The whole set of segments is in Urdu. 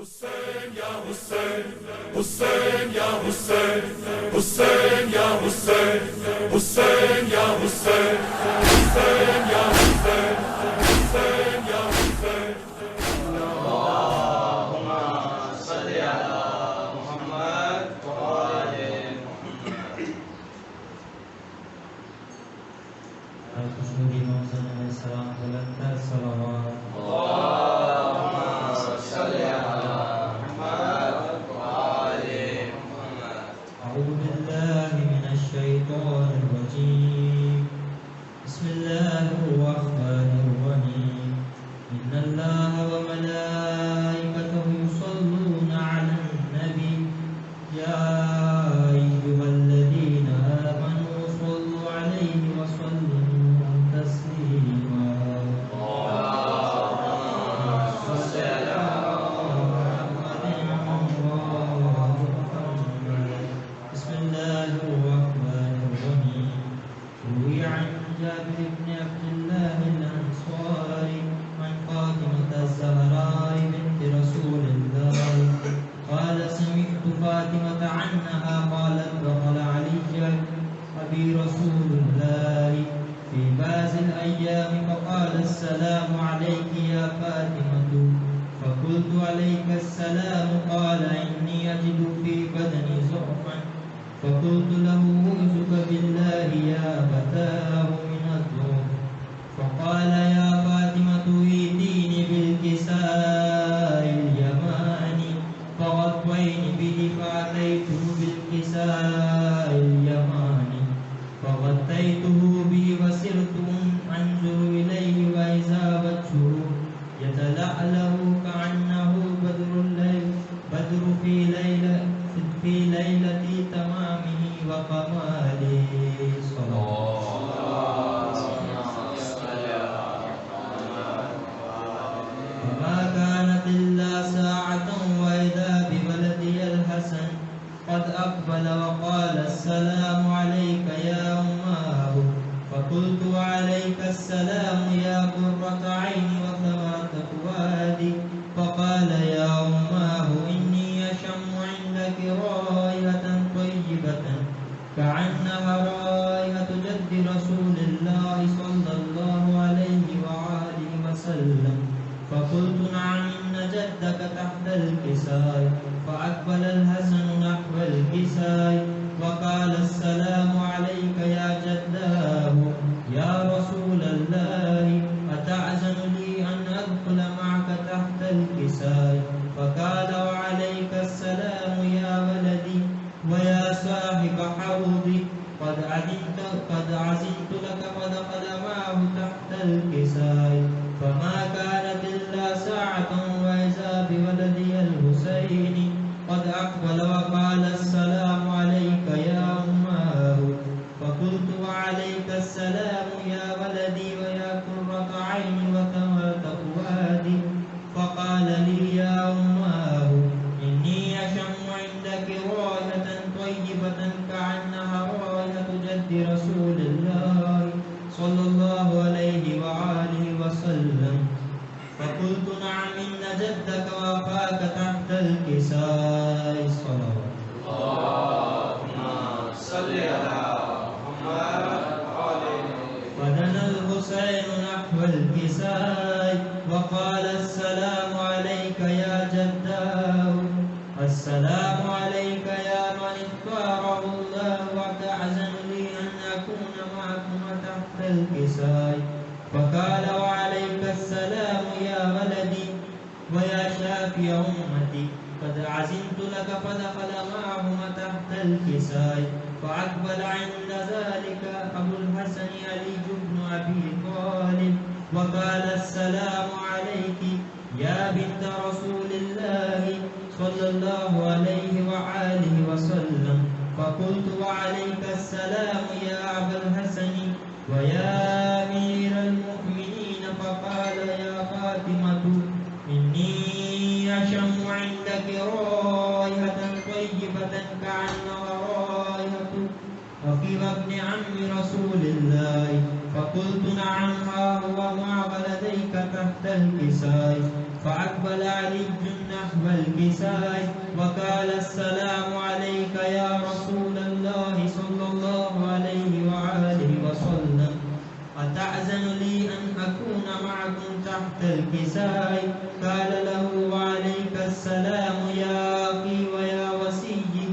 حسین یا حسین حسین یا حسین حسین یا حسین حسین یا حسین حسین یا حسین حسین یا حسین اللهم صل علی محمد وآل محمد خوشنودی محسن علیہ السلام بلندتر صلوات أعوذ بالله من الشيطان الرجيم بسم الله الرحمن الرحيم إن الله وملائكته يصلون على النبي يا أيها الذين آمنوا صلوا عليه وسلموا تسليما بسم الله الرحمن الرحيم روي عن جابر بن عبد الله الأنصاري عن فاطمة الزهراء بنت رسول الله قال سمعت فاطمة عنها قالت دخل علي أبي رسول الله في بعض الأيام فقال السلام عليك يا فاطمة فقلت عليك السلام قال إني أجد في بدني ضعفا فقلت له أعوذ بالله يا أبتاه من الضعف فقال يا فاطمة ائتيني بالكساء اليماني فغطيني به فأتيته بالكساء اليماني فغطيته به وسرت أنظر إليه وإذا وجهه يتلألأ كأنه بدر في ليلة تمامه وكماله وما كانت إلا ساعة وإذا بولدي الحسن قد أقبل وقال السلام عليك يا أماه فقلت وعليك السلام يا قرة عيني وثمرة فؤادي فقال يا أماه إني أشم عندك رائحة طيبة كأنها رائحة جد رسول الله صلى الله عليه وآله وسلم فقلت نعم إن جدك تحت الكساء فأقبل الحسن نحو الكساء وقال السلام عليك يا جداه يا رسول الله أتعزن لي أن أدخل معك تحت الكساء فقال وعليك السلام يا ولدي ويا صاحب حوضي قد عزمت لك فدخل معه تحت الكساء فما كانت إلا ساعة وإذا بولدي الحسين قد أقبل وقال السلام عليك يا أماه فقلت وعليك السلام يا ولدي ويا قرة عيني وثمرة فؤادي فقال لي يا أماه إني أشم عندك رائحة طيبة كأنها رائحة جد رسول الله صلى الله عليه وآله وسلم فقلت نعم إن جدك وأخاك تحت الكساء صلوات اللهم صل على محمد وآل فدنا الحسين نحو الكساء وقال السلام عليك يا جداه السلام عليك يا من اختاره الله وتعزن لي أن أكون معكما تحت الكساء فقال وعليك السلام يا ولدي ويا شافي أمتي قد عزمت لك فدخل معهما تحت الكساء فأقبل عند ذلك أبو الحسن علي بن أبي طالب وقال السلام عليك يا بنت رسول الله صلى الله عليه وآله وسلم فقلت وعليك السلام يا أبا الحسن ويا أمير المؤمنين فقال يا فاطمة إني أشم عندك رائحة طيبة كأنها رائحة أخي وابن عم رسول الله فقلت نعم ها هو مع ولديك تحت الكساء فأقبل علي نحو الكساء وقال السلام عليك يا رسول الله صلى الله عليه وآله وسلم أتأذن لي أن أكون معكم تحت الكساء؟ قال له وعليك السلام يا أخي ويا وسيي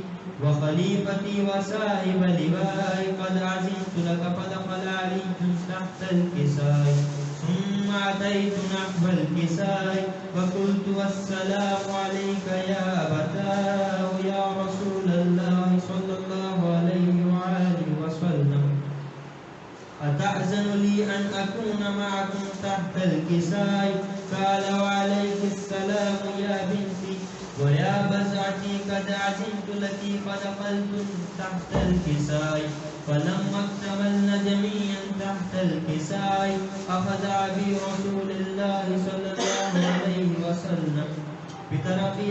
وخليفتي وصاحب لواء قد عزمت لك. فدخل علي تحت الكساء ثم أتيت نحو الكساء فقلت السلام عليك يا أبتاه يا رسول الله صلى الله عليه وآله وسلم أتأذن لي أن أكون معكم تحت الكساء؟ قال وعليك السلام يا بنتي ويا بزعتي قد عزمت لك. فدخلت تحت الكساء فلما اكتملنا جميعا تحت الكساء أخذ أبي رسول الله صلى الله عليه وسلم بطرفي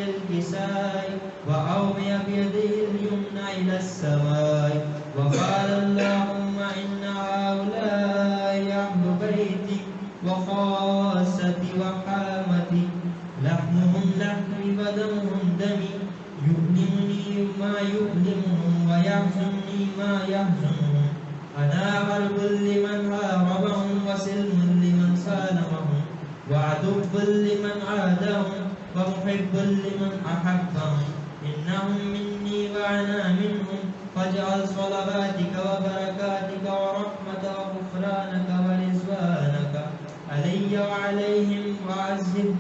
الكساء وأومي بيده اليمنى إلى السماء وقال اللهم إن هؤلاء أهل بيتي وخاصتي وحامتي لحمهم لحمي ودمهم دمي يؤلمني ما يؤلمهم ويحزنني ما يحزنهم. أنا غرب لمن هاربهم وسلم لمن سالمهم وعدو لمن عادهم ومحب لمن أحبهم. إنهم مني وأنا منهم فاجعل صلواتك وبركاتك ورحمة وغفرانك ورضوانك علي وعليهم وعذب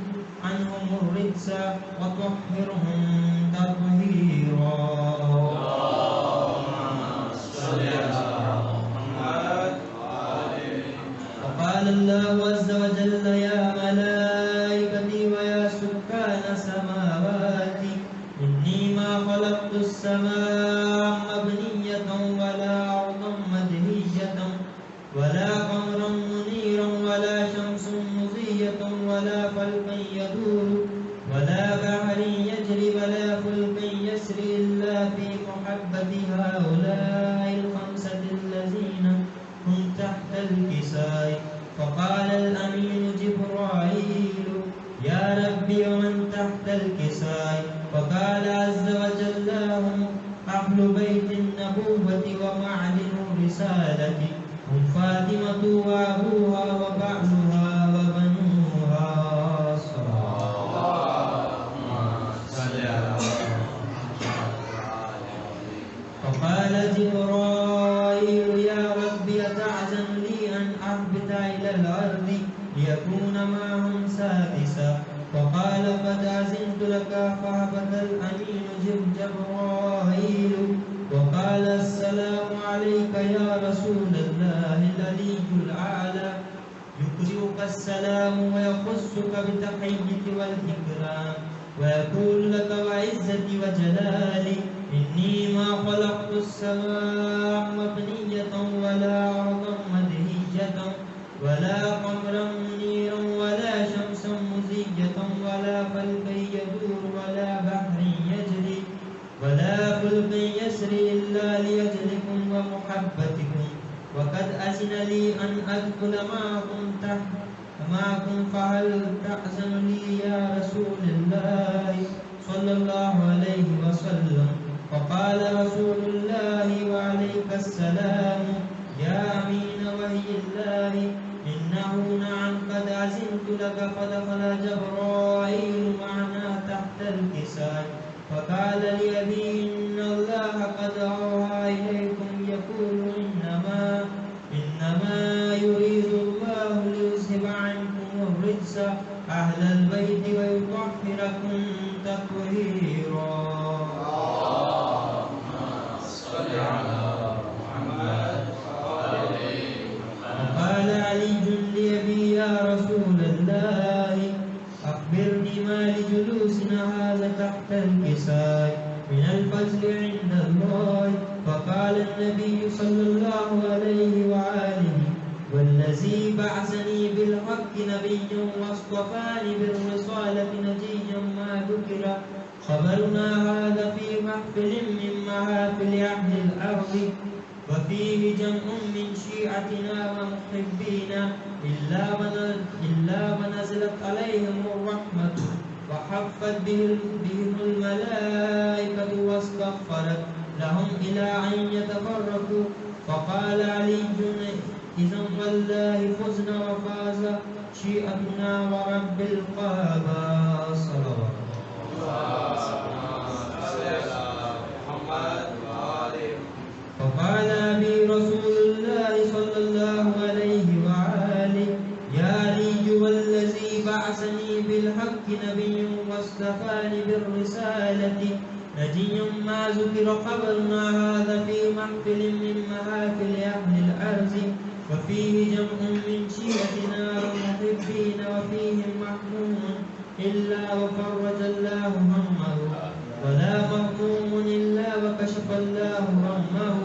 عنهم الرجس وطهرهم تطهيرا. وقال الله عز وجل يا ملائكتي ويا سكان سماواتي إني ما خلقت السماء مبنية ولا أرضا مدهية ولا قمرا منيرا ولا شمس مضية ولا فلكا يدور ولا بحر يجري ولا فلك يسري إلا في محبة هؤلاء الخمسة الذين هم تحت الكساء. فقال الأمين جبرائيل يا ربي ومن تحت الكساء؟ وقال عز وجل هم أهل بيت النبوة ومعدن الرسالة هم فاطمة وأبوها وبعلها وبنوها. فقال جبرائيل يا ربي أتعزم لي أن أهبط إلى الأرض ليكون معهم سادسا؟ فقال قد أذنت لك. فهبط الأمين جبرائيل وقال السلام عليك يا رسول الله العلي الأعلى يقرئك السلام ويخصك بالتحية والإكرام ويقول لك وعزتي وجلالي إني ما خلقت السماء مبنية ولا أرضا مدهية ولا قمرا منيرا ولا شمسا مزية ولا فلكا يدور ولا بحر يجري ولا فلك يسري إلا لأجلكم ومحبتكم. وقد أذن لي أن أدخل معكم فهل تأذن لي يا رسول الله صلى الله عليه وسلم؟ فقال رسول الله وعليك السلام يا أمين وحي الله إنه نعم قد أذنت لك. فدخل جبرائيل معنا تحت الكساء فقال لأبي إن الله قد أوحى إليكم يقول إنما يريد الله ليذهب عنكم الرجس أهل البيت ويطهركم تطهيرا. وقال علي لأبي يا رسول الله أخبرني ما لجلوسنا هذا تحت الكساء من الفضل عند الله. فقال النبي صلى الله عليه وآله والذي بعثني بالحق نبيا واصطفاني بالرسالة نجيا ما ذكر خبرنا هذا في محفل من محافل أهل الأرض وفيه جمع من شيعتنا ومحبينا إلا ونزلت عليهم الرحمة وحفت بهم الملائكة واستغفرت لهم إلى أن يتفرقوا. فقال علي إذا والله فزنا وفاز شيعتنا ورب الكعبة. صلوات فقال أبي رسول الله صلى الله عليه وآله يا علي والذي بعثني بالحق نبي واصطفاني بالرسالة نجيا ما ذكر قبلنا هذا في محفل من محافل أهل الأرض وفيه جمع من شيعتنا ومحبين وفيهم محموم إلا وفرج الله همه ولا مهموم إلا وكشف الله همه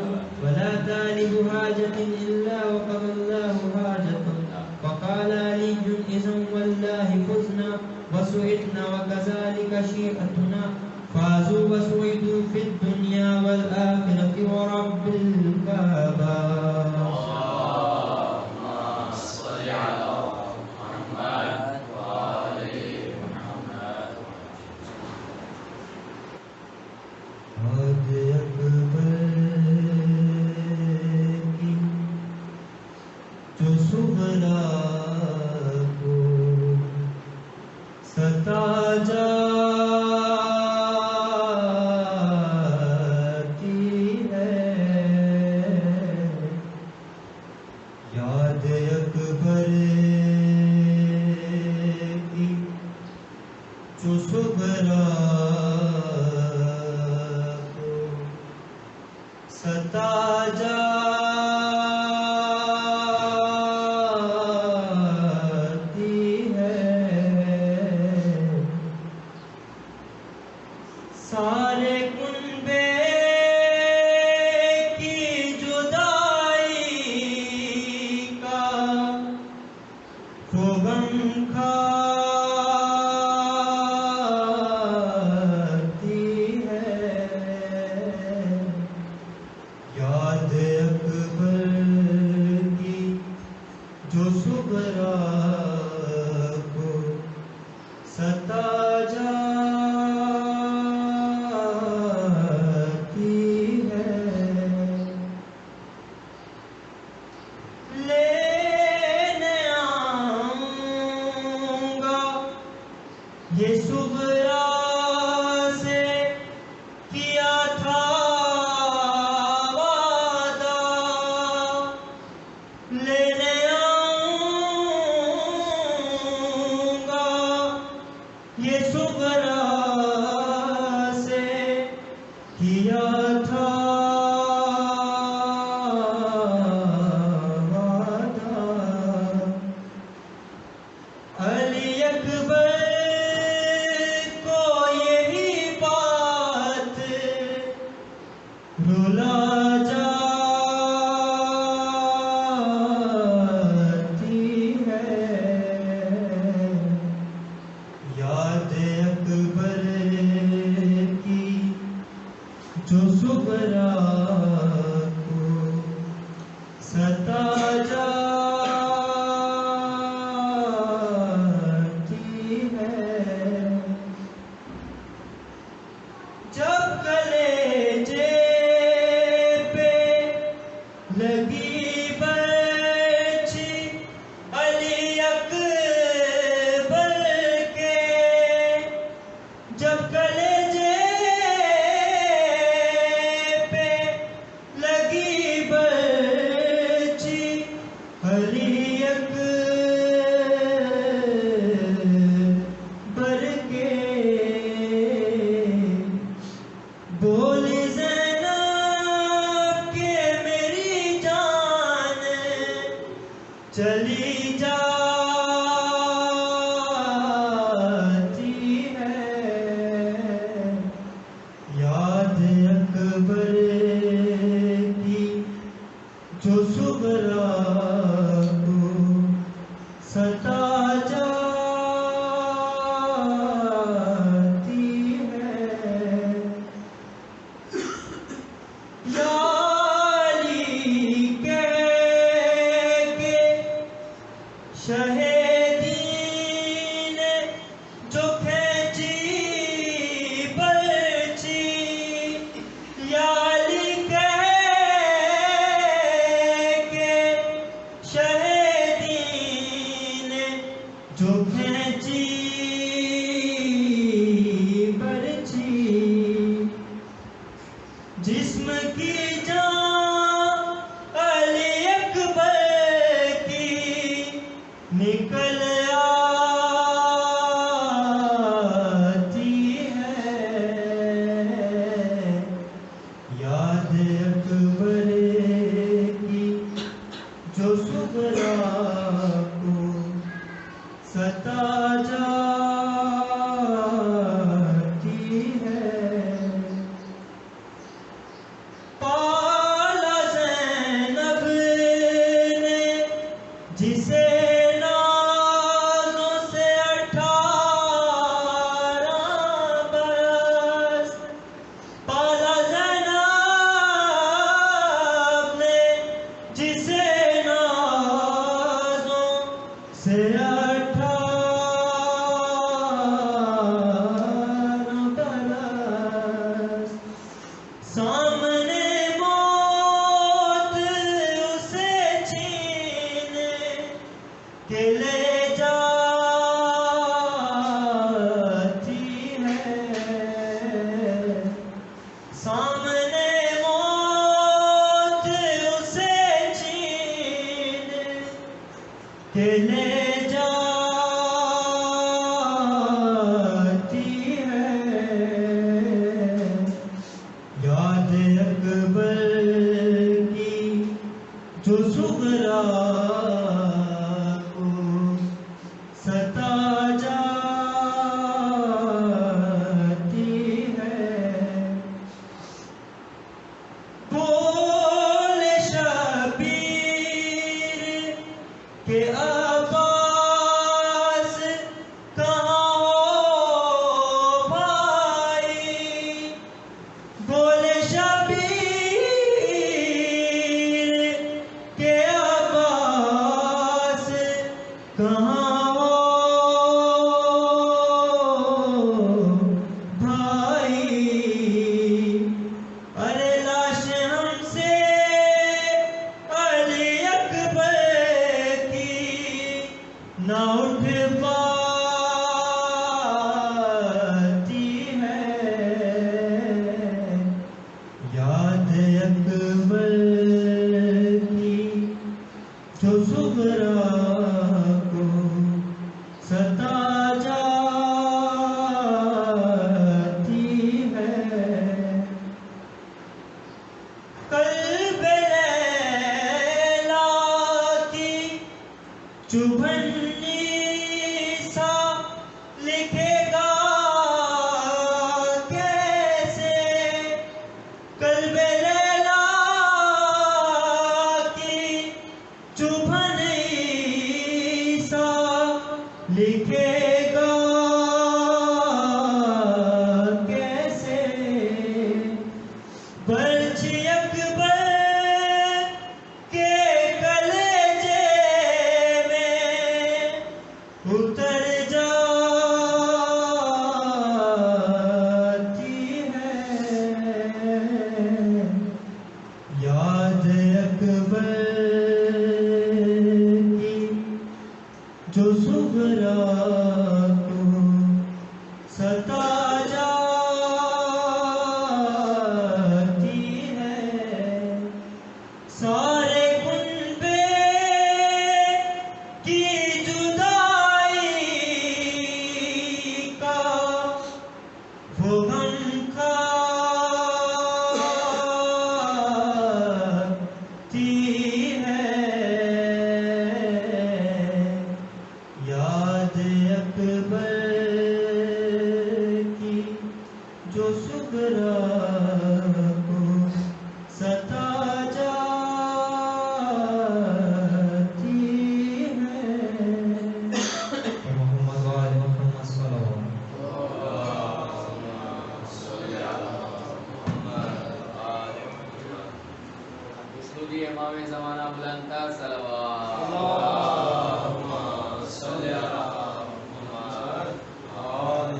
ولا طالب حاجة إلا وقضى الله حاجته. فقال علي إذا والله فزنا وسعدنا وكذلك شيعتنا فازوا وسعدوا في الدنيا والآخرة ورب الكعبة. جب کلیجے پہ ستا جاتی ہے سارے کنبے کی جدائی کا وہ غم کھاتی ہے یاد اکبر کی جو سغرا کو ستا جاتی ہے محمد وآل محمد صلوات سنی امام زمانہ بلند تر صلوات اللهم صل على محمد وآل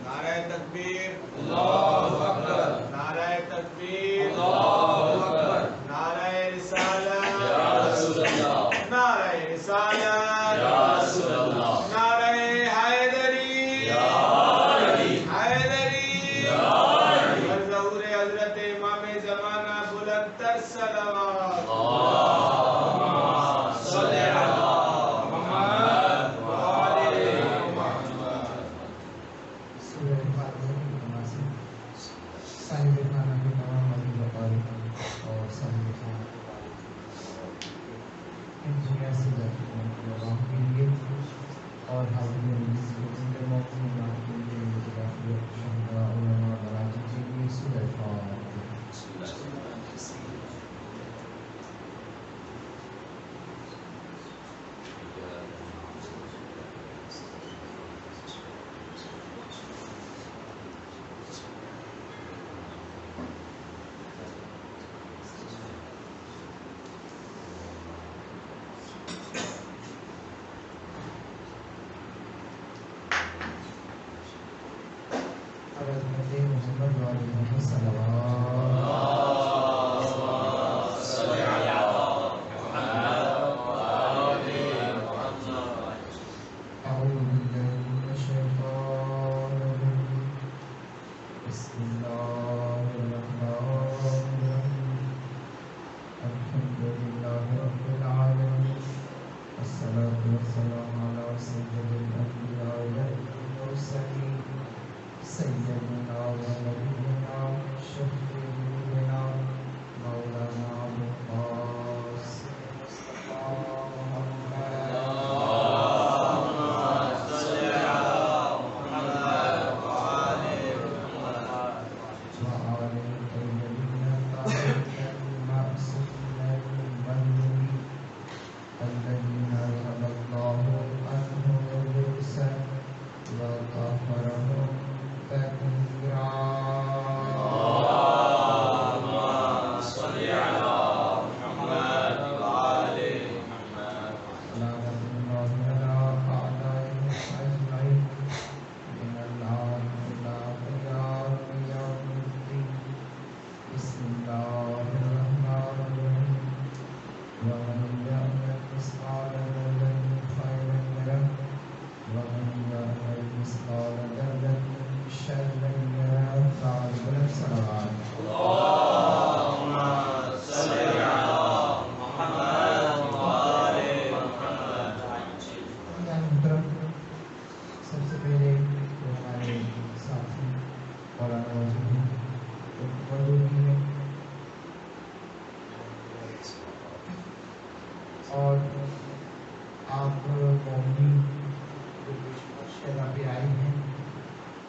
نعرہ تکبیر اللہ اکبر نعرہ تکبیر اللہ اکبر نعرہ رسالت یا رسول اللہ نعرہ رسالت یا رسول اللہ نعرہ حیدری یا علی حیدری یا علی ظہور حضرت امام زمانہ بلند تر صلوات اللهم صل على محمد وآل محمد سورہ فاتحہ کی تماثیل صاحب خانہ کے تمام عزیز و قارئین اور صاحب خانہ انجینئر سے جاتی ہیں عوام کے لیے اور حاضرین مجلس کے زندہ موقعات کے لیے متداخل شہداء علماء براجی کے لیے سورہ فاتحہ حضرت محمد وآل محمد صلوات اللهم صل على محمد وآل محمد أعوذ بالله من الشيطان الرجيم بسم الله الرحمن الرحيم الحمد لله رب العالمين والصلاة والسلام على سيد الأنبياء والمرسلين سيدنا ونبينا شفيعنا مولانا أبو القاسم مصطفى محمد اللهم صل على محمد وآل محمد وآل الطيبين الطاهرين المعصومين المهديين الذين أذهب الله عنهم الرجس وطهرهم تطهيرا اللهم صل على محمد وآل محمد لعنة الله على أعدائهم أجمعين من الآن إلى قيام يوم الدين بسم الله الرحمن الرحيم ومن يعمل مثقال ذرة خيرا يره ومن يعمل مثقال ذرة شرا يره تعالى بلند صلوات اللهم صل على محمد وآل محمد محترم سب سے پہلے تو ہمارے ساتھی مولانا موجود ہیں موجودگی میں اور آپ مومنین جو شہدا پہ آئے ہیں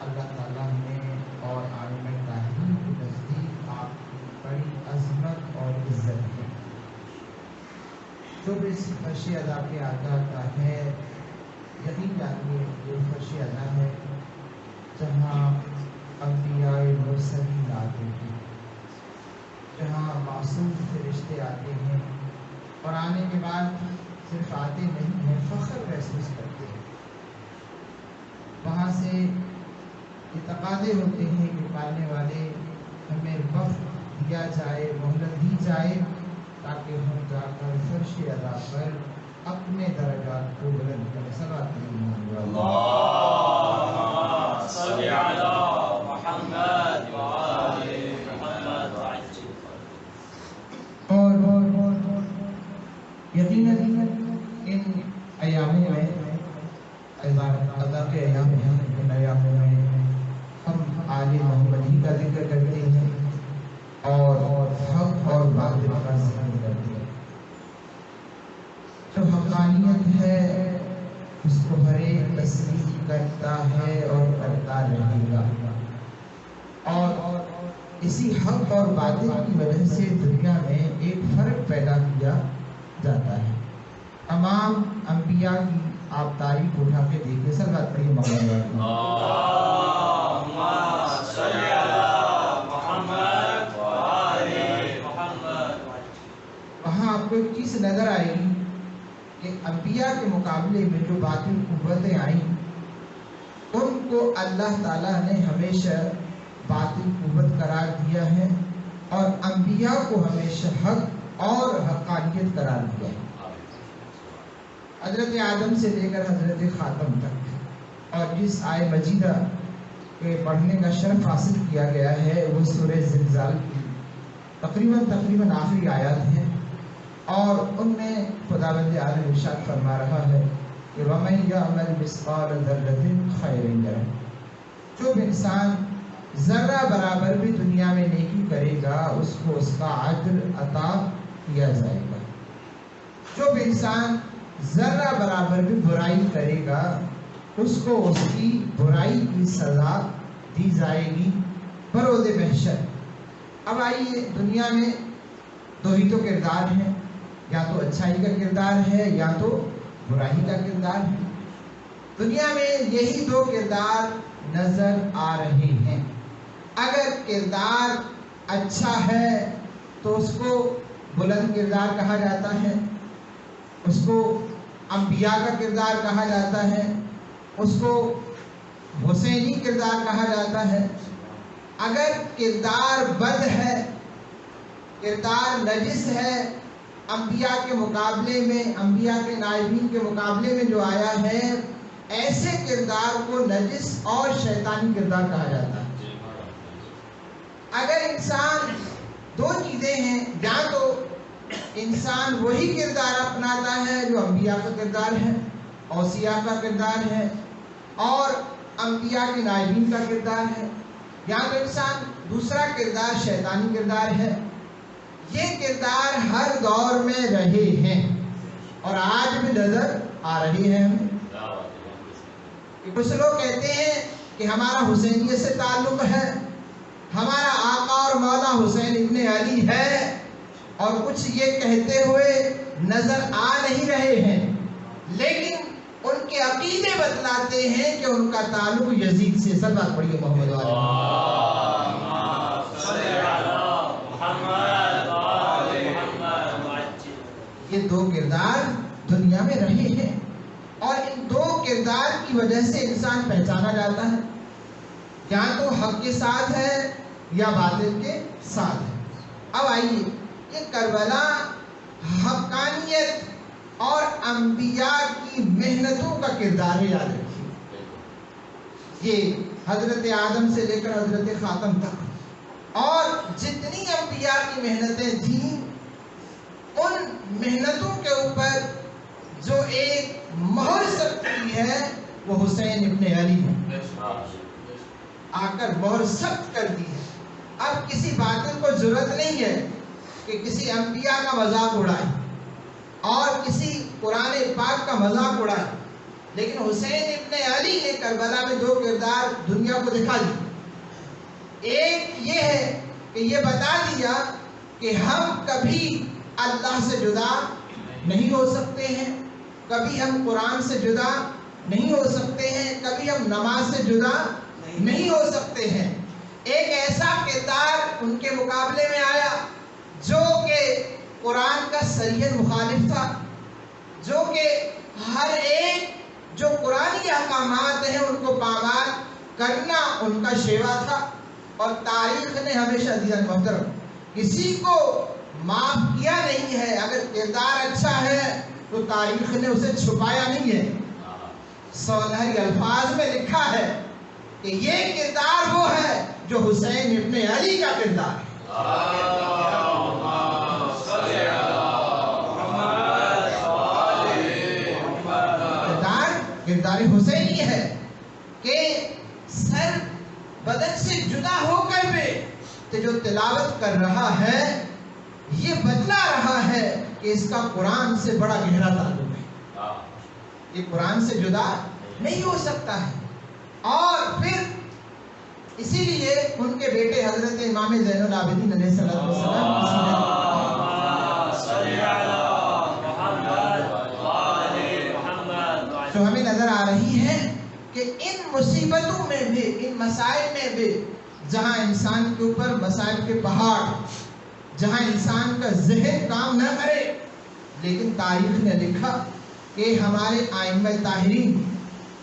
اللہ تعالیٰ نے اور عالم طاہرین کے نزدیک آپ کی بڑی عظمت اور عزت ہے جو بھی اس فرش ادا پہ آتا ہے یقین جانیے یہ فرش ادا ہے جہاں انبیاء مرسلین آتے ہیں جہاں معصوم فرشتے آتے ہیں اور آنے کے بعد صرف آتے نہیں ہیں فخر محسوس کرتے ہیں وہاں سے یہ تقاضے ہوتے ہیں کہ پالنے والے ہمیں وقت دیا جائے مہلت دی جائے تاکہ ہم جا کر فرش ادا پر اپنے درجات کو بلند کریں صلوات اللہ اس کو ہر ایک تسلیم کرتا ہے اور کرتا رہے گا، اور اسی حق اور باطل کی وجہ سے دنیا میں ایک فرق پیدا کیا جاتا ہے۔ تمام انبیاء کی آپ تاریخ اٹھا کے دیکھیں، سر بات پڑھیے مولانا۔ اللہم صلی علی محمد وآل محمد۔ وہاں آپ کو ایک چیز نظر آئے گی کہ انبیاء کے مقابلے میں جو باطل قوتیں آئیں ان کو اللہ تعالیٰ نے ہمیشہ باطل قوت قرار دیا ہے، اور انبیاء کو ہمیشہ حق اور حقانیت قرار دیا ہے۔ حضرت آدم سے لے کر حضرت خاتم تک، اور جس آئے مجیدہ کے پڑھنے کا شرف حاصل کیا گیا ہے وہ سورہ زلزال کی تقریباً آخری آیات ہیں، اور ان میں خداوند عالم ارشاد فرما رہا ہے کہ وَمَن يَعْمَلْ مِثْقَالَ ذَرَّةٍ خَيْرًا يَرَهُ، جو انسان ذرہ برابر بھی دنیا میں نیکی کرے گا اس کو اس کا اجر عطا کیا جائے گا، جو بھی انسان ذرہ برابر بھی برائی کرے گا اس کو اس کی برائی کی سزا دی جائے گی بروز محشر۔ اب آئیے، دنیا میں دو ہی تو کردار ہیں، یا تو اچھائی کا کردار ہے یا تو برائی کا کردار ہے۔ دنیا میں یہی دو کردار نظر آ رہے ہیں۔ اگر کردار اچھا ہے تو اس کو بلند کردار کہا جاتا ہے، اس کو انبیاء کا کردار کہا جاتا ہے، اس کو حسینی کردار کہا جاتا ہے۔ اگر کردار بد ہے، کردار نجس ہے، انبیاء کے مقابلے میں، انبیاء کے نائبین کے مقابلے میں جو آیا ہے، ایسے کردار کو نجس اور شیطانی کردار کہا جاتا ہے۔ اگر انسان دو چیزیں ہیں، یا تو انسان وہی کردار اپناتا ہے جو انبیاء کا کردار ہے، اوصیاء کا کردار ہے اور انبیاء کے نائبین کا کردار ہے، یا تو انسان دوسرا کردار شیطانی کردار ہے۔ یہ کردار ہر دور میں رہے ہیں اور آج بھی نظر آ رہے ہیں ہمیں۔ کچھ لوگ کہتے ہیں کہ ہمارا حسینیت سے تعلق ہے، ہمارا آقا اور مولا حسین ابن علی ہے، اور کچھ یہ کہتے ہوئے نظر آ نہیں رہے ہیں، لیکن ان کے عقیدے بتلاتے ہیں کہ ان کا تعلق یزید سے۔ سب بات پڑھیے محمد والا۔ یہ دو کردار دنیا میں رہے ہیں، اور ان دو کردار کی وجہ سے انسان پہچانا جاتا ہے، یا تو حق کے ساتھ ہے یا باطل کے ساتھ ہے۔ اب آئیے، یہ کربلا حقانیت اور انبیاء کی محنتوں کا کردار ہے، یاد رکھیے۔ یہ حضرت آدم سے لے کر حضرت خاتم تک، اور جتنی انبیاء کی محنتیں تھیں، ان محنتوں کے اوپر جو ایک مہر سخت کی ہے وہ حسین ابن علی نے آ کر مہر سخت کر دی ہے۔ اب کسی باطل کو ضرورت نہیں ہے کہ کسی انبیاء کا مذاق اڑائے اور کسی قرآن پاک کا مذاق اڑائے، لیکن حسین ابن علی نے کربلا میں دو کردار دنیا کو دکھا دی۔ ایک یہ ہے کہ یہ بتا دیا کہ ہم کبھی اللہ سے جدا نہیں ہو سکتے ہیں، کبھی ہم قرآن سے جدا نہیں ہو سکتے ہیں، کبھی ہم نماز سے جدا نہیں ہو سکتے ہیں۔ ایک ایسا کردار ان کے مقابلے میں آیا جو کہ قرآن کا صریحاً مخالف تھا، جو کہ ہر ایک جو قرآنی احکامات ہیں ان کو پامال کرنا ان کا شیوا تھا، اور تاریخ نے ہمیشہ عزیزاً محترم کسی کو معاف کیا نہیں ہے۔ اگر کردار اچھا ہے تو تاریخ نے اسے چھپایا نہیں ہے، سونہری الفاظ میں لکھا ہے کہ یہ کردار وہ ہے جو حسین ابن علی کا کردار ہے۔ کردار حسینی ہے کہ سر بدن سے جدا ہو کر بھی جو تلاوت کر رہا ہے یہ بتلا رہا ہے کہ اس کا قرآن سے بڑا گہرا تعلق ہے۔ یہ قرآن سے جدا نہیں ہو سکتا ہے. اور پھر اسی لیے ان کے بیٹے حضرت امام زین العابدین علیہ السلام جو ہمیں نظر آ رہی ہے کہ ان مصیبتوں میں بھی، ان مسائل میں بھی، جہاں انسان کے اوپر مسائل کے پہاڑ، جہاں انسان کا ذہن کام نہ کرے، لیکن تاریخ نے لکھا کہ ہمارے ائمہ طاہرین،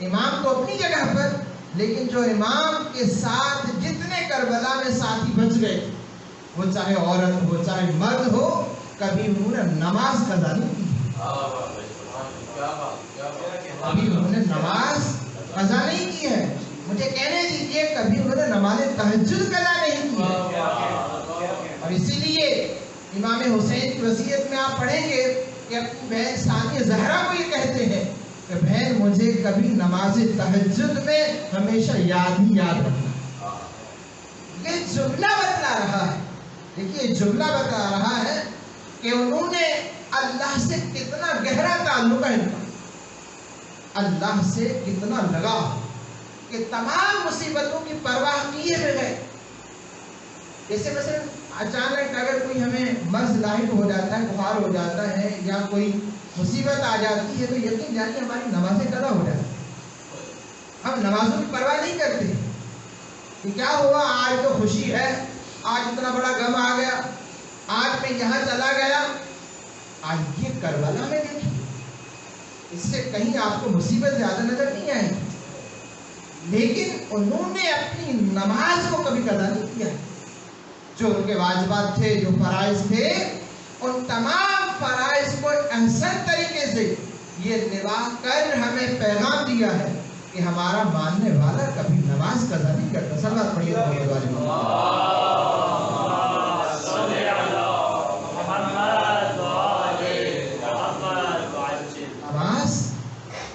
امام تو اپنی جگہ پر، لیکن جو امام کے ساتھ جتنے کربلا میں ساتھی بچ گئے، وہ چاہے عورت ہو چاہے مرد ہو، کبھی انہوں نے نماز قضا نہیں کی. کبھی انہوں نے نماز قضا نہیں کی ہے. مجھے کہنے دیجئے کبھی انہوں نے نماز تہجد قضا نہیں کی ہے. اور اسی لیے امام حسین کی وصیت میں آپ پڑھیں گے کہ اپنی بہن ثانیہ زہرا کو یہ کہتے ہیں کہ بہن مجھے کبھی نماز تہجد میں ہمیشہ یاد ہی یاد رکھنا. یہ جملہ بتلا رہا ہے، دیکھیے جملہ بتا رہا ہے کہ انہوں نے اللہ سے کتنا گہرا تعلق ہے، ان کا اللہ سے کتنا لگا کہ تمام مصیبتوں کی پرواہ کیے بغیر، جیسے مثلا اچانک اگر کوئی ہمیں مرض لاحق ہو جاتا ہے، بخار ہو جاتا ہے یا کوئی مصیبت آ جاتی ہے، تو یقین جانیے ہماری نمازیں قضا ہو جاتی ہیں. ہم نمازوں کی پرواہ نہیں کرتے کہ کیا ہوا، آج تو خوشی ہے، آج اتنا بڑا غم آ گیا، آج میں یہاں چلا گیا. آج یہ کربلا میں دیکھیے، اس سے کہیں آپ کو مصیبت زیادہ نظر نہیں آئی، لیکن انہوں نے اپنی نماز کو کبھی قضا نہیں کیا. جو ان کے واجبات تھے، جو فرائض تھے، ان تمام فرائض کو احسن طریقے سے یہ نبھا کر ہمیں پیغام دیا ہے کہ ہمارا ماننے والا کبھی نماز قضا نہیں کرتا. صلوات پڑھیے محمد والے نماز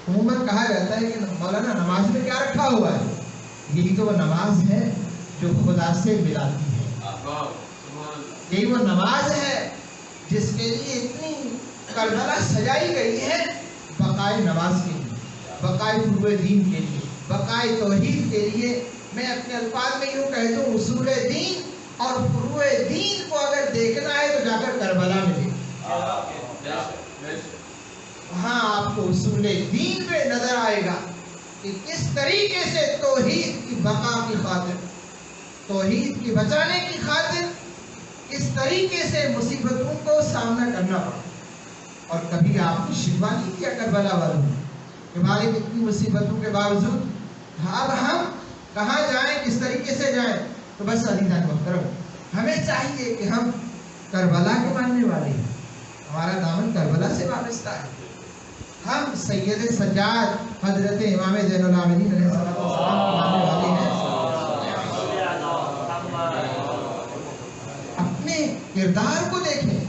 عموماً کہا جاتا ہے کہ مولانا نماز میں کیا رکھا ہوا ہے؟ یہی تو وہ نماز ہے جو خدا سے ملاتی ہے. یہی وہ نماز ہے جس کے لیے اتنی کربلا سجائی گئی ہے، بقائے نماز کے لیے، بقائے فروع دین کے لیے، بقائے توحید کے لیے. میں اپنے الفاظ میں یوں کہہ دوں، اصول دین اور فروع دین کو اگر دیکھنا ہے تو جا کر کربلا میں دیکھیں. وہاں آپ کو اصول دین میں نظر آئے گا کہ کس طریقے سے توحید کی بقا کی خاطر، توحید کی بچانے کی خاطر اس طریقے سے مصیبتوں کو سامنا کرنا پڑا. اور کبھی آپ نے شکوہ نہیں کیا کربلا والوں کہ مالک اتنی مصیبتوں کے باوجود اب ہم کہاں جائیں، کس طریقے سے جائیں. تو بس عزیزان محترم، ہمیں چاہیے کہ ہم کربلا کے ماننے والے ہیں، ہمارا دامن کربلا سے وابستہ ہے. ہم سید سجاد حضرت امام زین العابدین علیہ السلام کو ماننے والے ہیں. اپنے کردار کو دیکھیں.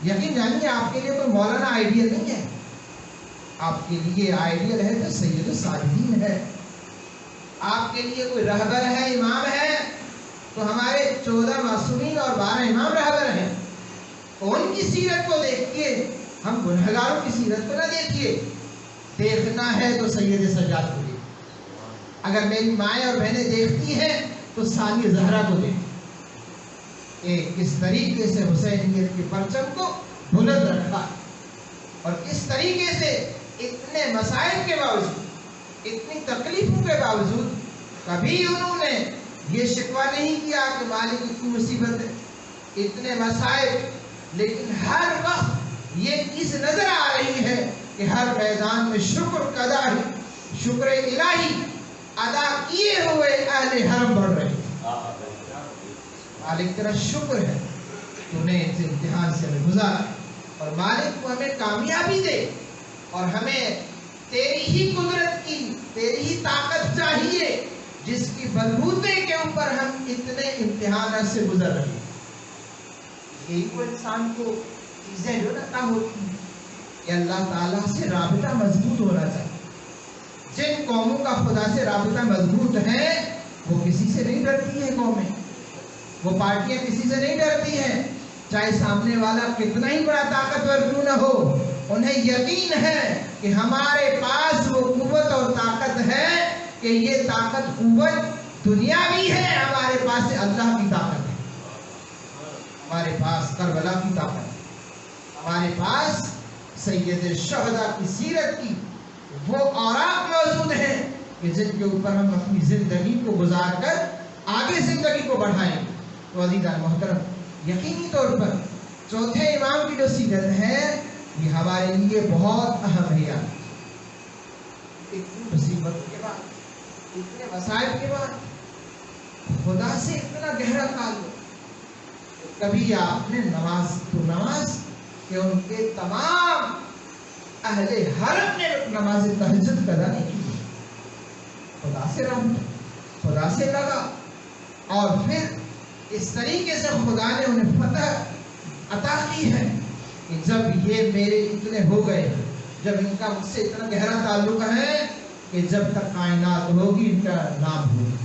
یقین جانیے آپ کے لیے کوئی مولانا آئیڈیل نہیں ہے، آپ کے لیے آئیڈیل ہے تو سید الساجدین ہے. آپ کے لیے کوئی رہبر ہے، امام ہے، تو ہمارے 14 معصومین اور 12 امام رہبر ہیں. ان کی سیرت کو دیکھیے، ہم گنہگاروں کی سیرت کو نہ دیکھیے. دیکھنا ہے تو سید سجاد کو دیکھیے. اگر میری مائیں اور بہنیں دیکھتی ہیں تو ثانیہ زہرا کو دیکھیں کہ کس طریقے سے حسینیت کے پرچم کو بلند رکھا، اور کس طریقے سے اتنے مسائل کے باوجود، اتنی تکلیفوں کے باوجود کبھی انہوں نے یہ شکوہ نہیں کیا کہ مالک اتنی مصیبت ہے، اتنے مسائل، لیکن ہر وقت یہ چیز نظر آ رہی ہے کہ ہر میدان میں شکر الہی ادا کیے ہوئے اہل حرم بڑھ رہے ہیں. مالک تیرا شکر ہے، تو نے اس امتحان سے ہمیں گزارا، اور مالک تو ہمیں کامیابی دے، اور ہمیں تیری ہی قدرت کی، تیری ہی طاقت چاہیے جس کی بلبوتے کے اوپر ہم اتنے امتحانات سے گزر رہے ہیں. یہی وہ انسان کو چیزیں جو عطا ہوتی ہیں کہ اللہ تعالیٰ سے رابطہ مضبوط ہونا چاہیے. جن قوموں کا خدا سے رابطہ مضبوط ہے وہ کسی سے نہیں ڈرتی ہیں قومیں، وہ پارٹیاں کسی سے نہیں ڈرتی ہیں، چاہے سامنے والا کتنا ہی بڑا طاقتور کیوں نہ ہو. انہیں یقین ہے کہ ہمارے پاس وہ قوت اور طاقت ہے کہ یہ طاقت قوت دنیاوی ہے، ہمارے پاس اللہ کی طاقت ہے، ہمارے پاس کربلا کی طاقت ہے، ہمارے پاس سید الشہداء کی سیرت کی وہ اوراق موجود ہیں کہ جن کے اوپر ہم اپنی زندگی کو گزار کر آگے زندگی کو بڑھائیں گے۔ تو عزیزان محترم، یقینی طور پر چوتھے امام کی جو سیرت ہے یہ ہمارے لیے بہت اہم ہے۔ اتنی مصیبت کے بعد، اتنے مسائل کے بعد خدا سے اتنا گہرا تعلق، کبھی آپ نے نماز کہ ان کے تمام اہل حرم نے نماز تہجد قضا نہیں کی، خدا سے رحمت، خدا سے لگا، اور پھر اس طریقے سے خدا نے انہیں فتح عطا کی ہے کہ جب یہ میرے اتنے ہو گئے، جب ان کا مجھ سے اتنا گہرا تعلق ہے کہ جب تک کائنات ہوگی ان کا نام ہوگا،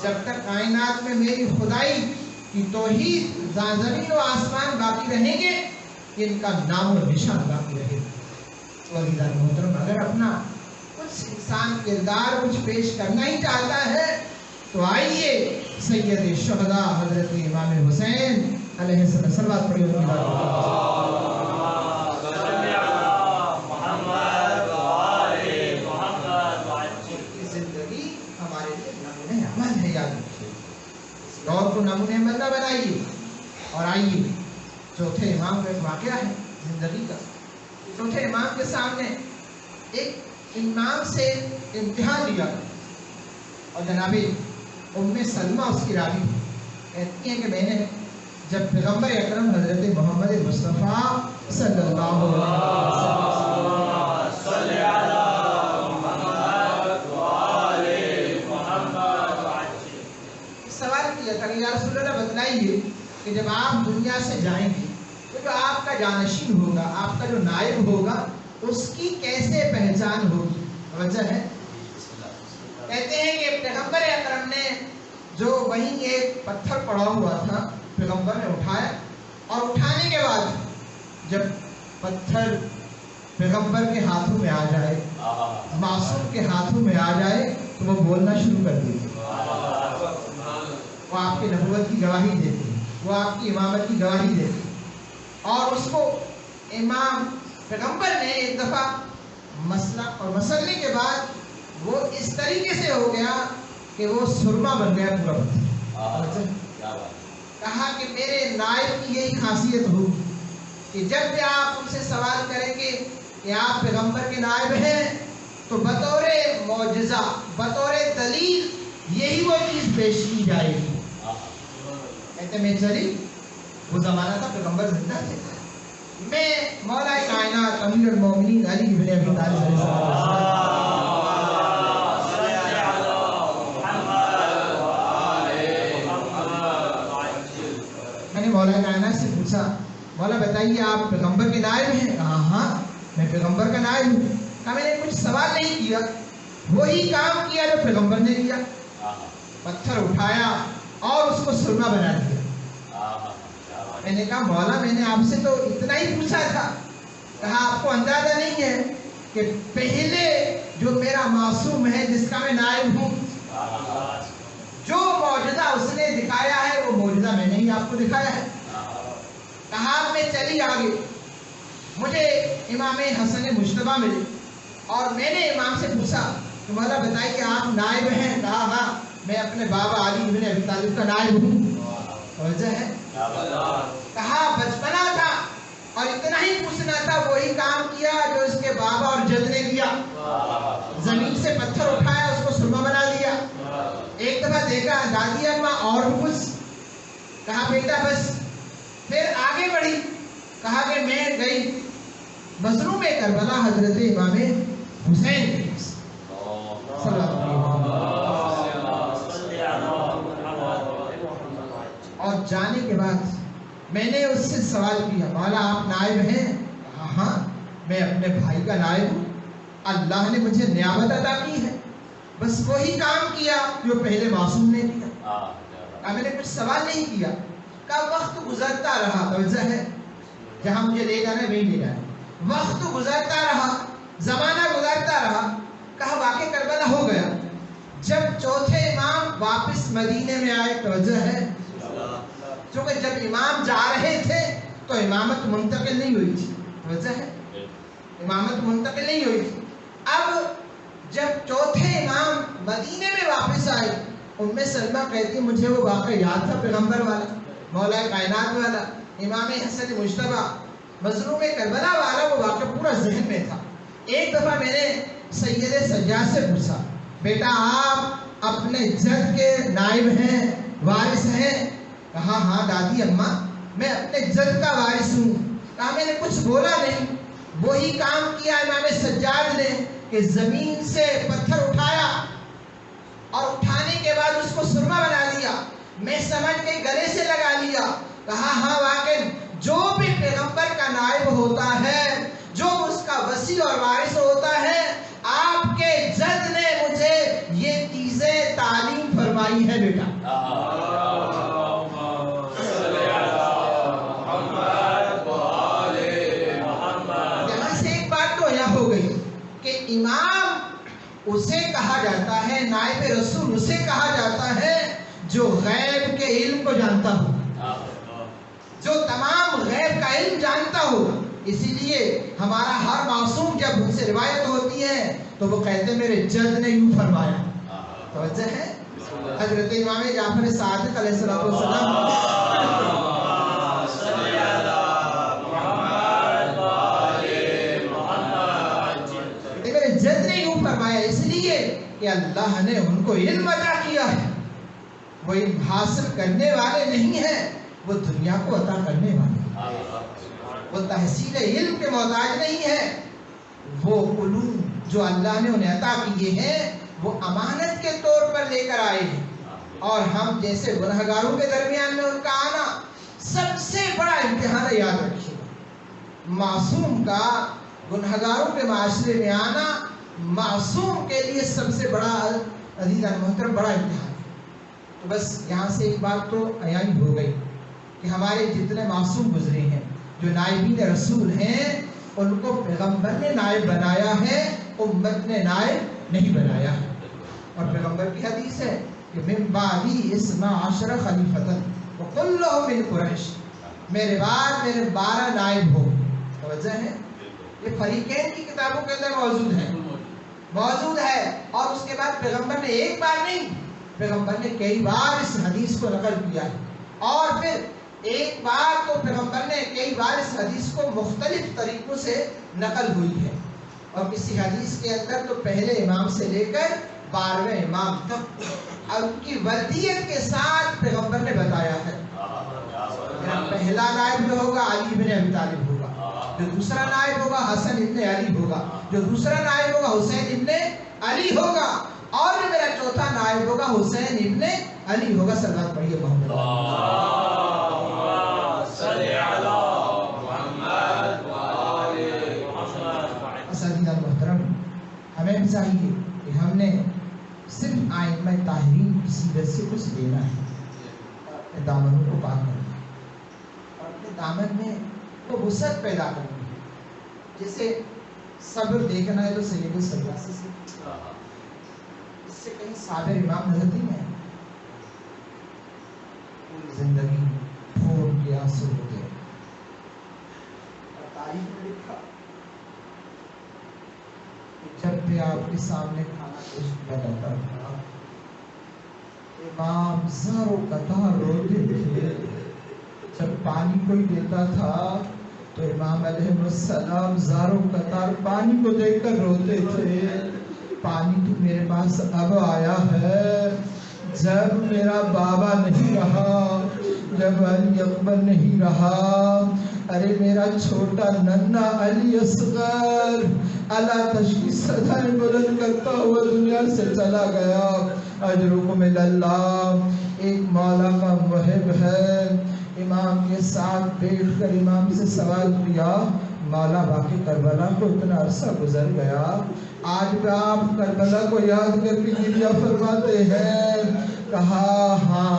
جب تک کائنات میں میری خدائی کی توحید زمین و آسمان باقی رہیں گے، ان کا نام و نشان باقی رہے گا۔ تو عزیزان محترم، اگر اپنا کچھ انسان کردار کچھ پیش کرنا ہی چاہتا ہے تو آئیے سید الشہداء حضرت امام حسین علیہ السلام صلوات پڑھیے۔ زندگی ہمارے لیے نمونہ عمل ہے، یاد رکھیے، اس دور کو نمونہ عمل نہ بنائیے۔ اور آئیے چوتھے امام کا ایک واقعہ ہے زندگی کا۔ چوتھے امام کے سامنے ایک امام سے امتحان لیا، اور جناب ام سلمہ اس کی راوی کہتی ہیں کہ میں نے جب پیغمبر اکرم حضرت محمد مصطفیٰ صلی اللہ علیہ وسلم سوال کیا تھا کہ یا رسول اللہ بتلائیے کہ جب آپ دنیا سے جائیں گے تو جو آپ کا جانشین ہوگا، آپ کا جو نائب ہوگا، اس کی کیسے پہچان ہوگی؟ وجہ ہے، کہتے ہیں کہ پیغمبر اکرم نے جو وہیں ایک پتھر پڑا ہوا تھا پیغمبر نے اٹھایا، اور اٹھانے کے بعد جب پتھر پیغمبر کے ہاتھوں میں آ جائے، معصوم کے ہاتھوں میں آ جائے، تو وہ بولنا شروع کر دیتے، وہ آپ کی نبوت کی گواہی دیتے، وہ آپ کی امامت کی گواہی دیتے۔ اور اس کو امام پیغمبر نے ایک دفعہ مسئلہ اور مسئلے کے بعد وہ اس طریقے سے ہو گیا کہ وہ سرما بن گیا پورا پتھر۔ کہا کہ میرے نائب کی یہی خاصیت ہوگی کہ جب بھی آپ ان سے سوال کریں گے کہ آپ پیغمبر کے نائب ہیں، تو بطور معجزہ، بطور دلیل یہی وہ چیز پیش کی جائے گی۔ کہتے میں چلی، وہ زمانہ تھا پیغمبر زندہ تھے، میں مولا کائنات امیر المومنین علی بن ابی طالب علیہ السلام میں نے مولا کائنات سے پوچھا، مولا بتائیے آپ پیغمبر کے نائب ہیں؟ کہا ہاں میں پیغمبر کا نائب ہوں۔ کہا میں نے کچھ سوال نہیں کیا، وہی کام کیا جو پیغمبر نے کیا، پتھر اٹھایا اور اس کو سرما بنا دیا۔ میں نے کہا مولا میں نے آپ سے تو اتنا ہی پوچھا تھا۔ کہا آپ کو اندازہ نہیں ہے کہ پہلے جو میرا معصوم ہے جس کا میں نائب ہوں، جو معجزہ اس نے دکھایا ہے وہ معجزہ میں نے ہی آپ کو دکھایا ہے۔ کہا میں چلی آگے، مجھے امام حسن مجتبیٰ ملے، اور میں نے امام سے پوچھا کہ مولا بتائیے آپ نائب ہیں؟ کہا ہاں میں اپنے بابا علی بن ابی طالب کا نائب ہوں۔ وجہ ہے، کہا بچپنا تھا اور اتنا ہی پوچھنا تھا، وہی کام کیا جو اس کے بابا اور جد نے کیا، زمین سے پتھر اٹھایا اس کو سرما بنا دیا۔ ایک دفعہ دیکھا دادی اماں اور کچھ، کہا بیٹا بس، پھر آگے بڑھی، کہا کہ میں گئی مظلوم کربلا حضرت امام حسین کے پاس صلی اللہ علیہ وسلم، اور جانے کے بعد میں نے اس سے سوال کیا مولا آپ نائب ہیں؟ کہا ہاں میں اپنے بھائی کا نائب ہوں، اللہ نے مجھے نیابت عطا کی ہے، بس وہی کام کیا جو پہلے معصوم نے کیا۔ میں نے کچھ سوال نہیں کیا۔ کا وقت گزرتا رہا، توجہ ہے، جہاں مجھے لے جانا ہے وہیں لے جانا۔ وقت گزرتا رہا، زمانہ گزرتا رہا، کہا واقع کربلا ہو گیا۔ جب چوتھے امام واپس مدینے میں آئے، توجہ ہے، چونکہ جب امام جا رہے تھے تو امامت منتقل نہیں ہوئی تھی، توجہ ہے، امامت منتقل نہیں ہوئی تھی۔ اب جب چوتھے امام مدینے میں واپس آئے، ام سلمہ کہتی ہے مجھے وہ واقعہ یاد تھا پیغمبر والا، مولا کائنات والا، امام حسن مجتبیٰ مظلوم کربلا والا، وہ واقعہ پورا ذہن میں تھا۔ ایک دفعہ میں نے سید سجاد سے پوچھا بیٹا آپ اپنے جد کے نائب ہیں، وارث ہیں؟ کہا ہاں دادی اماں میں اپنے جد کا وارث ہوں۔ کہا میں نے کچھ بولا نہیں، وہی کام کیا امام سجاد نے کہ زمین سے پتھر اٹھایا اور اٹھانے کے بعد اس کو سرما بنا لیا، میں سمجھ کے گلے سے لگا لیا۔ کہا ہاں واقعی جو بھی پیغمبر کا نائب ہوتا ہے، جو اس کا وصی اور وارث ہوتا ہے، آپ کے جد نے مجھے یہ چیزیں تعلیم فرمائی ہے بیٹا۔ یہاں سے ایک بات تو یہاں ہو گئی کہ امام اسے کہا جاتا ہے، نائب رسول اسے کہا جاتا ہے جو غیب کے علم کو جانتا ہو، جو تمام غیب کا علم جانتا ہو۔ اسی لیے ہمارا ہر معصوم جب ان سے روایت ہوتی ہے تو وہ کہتے ہیں میرے جد نے یوں فرمایا، توجہ ہے۔ حضرت امام جعفر صادق علیہ السلام میرے جد نے یوں فرمایا، اس لیے کہ اللہ نے ان کو علم عطا کیا ہے۔ وہ علم حاصل کرنے والے نہیں ہیں، وہ دنیا کو عطا کرنے والے ہیں۔ وہ تحصیل علم کے محتاج نہیں ہے، وہ علوم جو اللہ نے انہیں عطا کیے ہیں وہ امانت کے طور پر لے کر آئے ہیں، اور ہم جیسے گنہگاروں کے درمیان میں ان کا آنا سب سے بڑا امتحان ہے۔ یاد رکھیے معصوم کا گنہگاروں کے معاشرے میں آنا معصوم کے لیے سب سے بڑا، عزیزان محترم، بڑا امتحان ہے۔ تو بس یہاں سے ایک بات تو عیان ہو گئی کہ ہمارے جتنے معصوم گزرے ہیں، جو نائبین رسول ہیں، ان کو پیغمبر نے نائب بنایا ہے، امت نے نائب نہیں بنایا ہے۔ اور پیغمبر کی حدیث ہے کہ من بعدی 12 خلیفتن وکلہم من قریش، میرے بعد میرے 12 نائب ہو۔ توجہ ہے، یہ فریقین کی کتابوں کے اندر موجود ہے۔ اور اس کے بعد پیغمبر نے ایک بار نہیں، پیغمبر نے کئی بار اس حدیث کو نقل کیا ہے، اور پھر ایک بار تو پیغمبر نے کئی بار اس حدیث کو مختلف طریقوں سے نقل ہوئی ہے۔ اور کسی حدیث کے اندر تو پہلے امام سے لے کر 12ویں امام تک اور ان کی وردیت کے ساتھ پیغمبر نے بتایا ہے۔ پہلا نائب جو ہوگا علی بن ابی طالب ہوگا، جو دوسرا نائب ہوگا حسن ابن علی ہوگا، جو دوسرا نائب ہوگا حسین ابن علی ہوگا، اور جو میرا چوتھا نائب ہوگا حسین ابن علی ہوگا۔ صلوات پڑھیے محمد محترم۔ ہمیں بھی چاہیے کہ ہم نے صرف ائمہ طاہرین کی سیرت سے کچھ لینا ہے، اپنے دامنوں کو پاک کرنا ہے، اور اپنے دامن میں وہ وسعت پیدا کرنی ہے۔ جیسے صبر دیکھنا ہے تو سید السجاد سے اس سے کہیں صابر امام نظر نہیں ہے۔ پوری زندگی پھوڑ کے آنسو ہوتے، اور تاریخ میں لکھا جب بھی آپ کے سامنے کھانا پیش کیا جاتا تھا، امام زاروں قطار روتے تھے۔ جب پانی کوئی دیتا تھا تو امام علیہ السلام زاروں قطار پانی کو دیکھ کر روتے تھے۔ پانی تو میرے پاس اب آیا ہے جب میرا بابا نہیں رہا، جب علی اکبر نہیں رہا، ارے میرا چھوٹا ننھا علی اصغر اللہ تشکی صدائیں بلند کرتا ہوا دنیا سے چلا گیا۔ اجرکم اللہ، ایک مولا کا محب ہے، امام کے ساتھ بیٹھ کر امام سے سوال کیا، مولا واقع کربلا کو اتنا عرصہ گزر گیا، آج بھی آپ کربلا کو یاد کر کے گریہ فرماتے ہیں؟ کہا ہاں